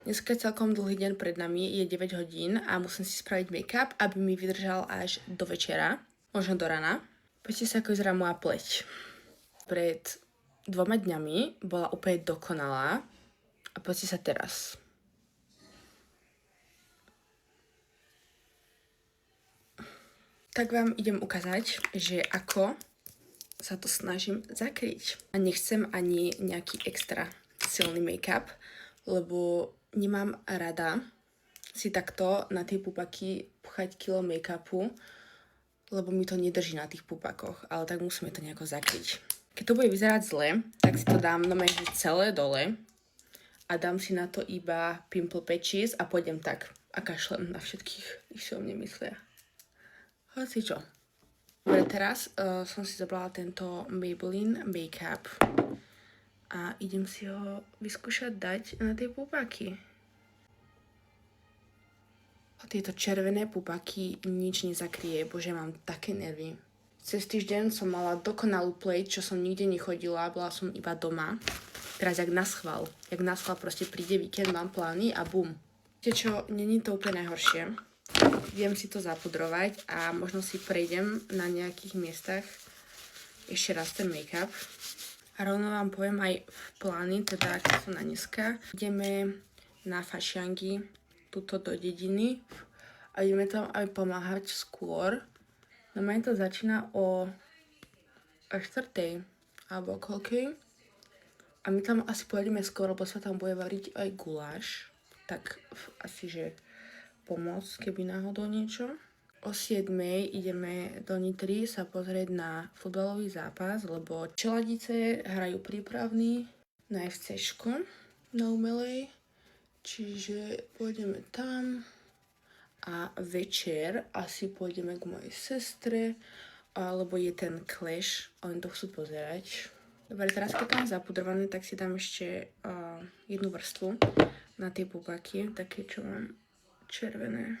Dneska je celkom dlhý deň pred nami, je 9 hodín a musím si spraviť make-up, aby mi vydržal až do večera, možno do rana. Poďte sa, ako vyzerá moja pleť. Pred 2 dňami bola úplne dokonalá a poďte sa teraz. Tak vám idem ukázať, že ako sa to snažím zakryť. A nechcem ani nejaký extra silný make-up, lebo nemám rada si takto na tie pupaky pchať kilo make-upu, lebo mi to nedrží na tých pupakoch, ale tak musíme to nejako zakryť. Keď to bude vyzerať zle, tak si to dám celé dole a dám si na to iba pimple patches a pôjdem tak a kašlem na všetkých, ich si o mne myslia. Hoci čo. Dobre, teraz som si zobrala tento Maybelline Make-up a idem si ho vyskúšať dať na tie pupaky. A tieto červené pupaky nič nezakrie, bože, mám také nervy. Cez týždeň som mala dokonalú pleť, čo som nikde nechodila, bola som iba doma. Teraz jak naschval proste príde víkend, mám plány a bum. Viete čo, není to úplne najhoršie. Viem si to zapudrovať a možno si prejdem na nejakých miestach ešte raz ten make-up. A rovno vám poviem aj v plány, teda aké sú na dneska. Ideme na fašiangy, tuto do dediny a ideme tam aj pomáhať skôr. No mňa to začína o 4:00 alebo koľkej. A my tam asi pôjdeme skôr, lebo sa tam bude variť aj guláš. Tak asi, že pomôcť, keby náhodou niečo. O 7:00 ideme do Nitry sa pozrieť na futbalový zápas, lebo Čeladice hrajú prípravný na FCčko na Umelej. Čiže pôjdeme tam a večer asi pôjdeme k mojej sestre, lebo je ten Clash, oni to chcú pozerať. Dobre, teraz keď tam je zapudrované, tak si dám ešte jednu vrstvu na tie pupaky, také čo mám červené.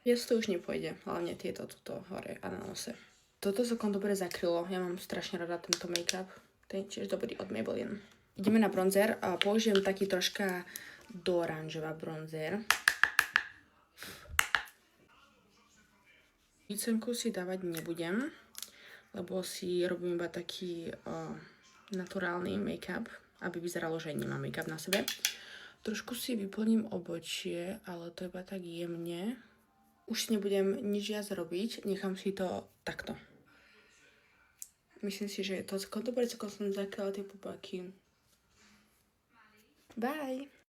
Viac to už nepôjde, hlavne tieto tuto hore a na nose. Toto celkom dobre zakrylo, ja mám strašne rada tento make-up, ten tiež dobrý od Maybelline. Ideme na bronzer a použijem taký troška do oranžová bronzer. Výcenku si dávať nebudem, lebo si robím iba taký naturálny make-up, aby vyzeralo, že nemám make-up na sebe. Trošku si vyplním obočie, ale to iba tak jemne. Už nebudem nič viac robiť, nechám si to takto. Myslím si, že je to celkom dobre, celkom som zakryla tie pupaky. Bye!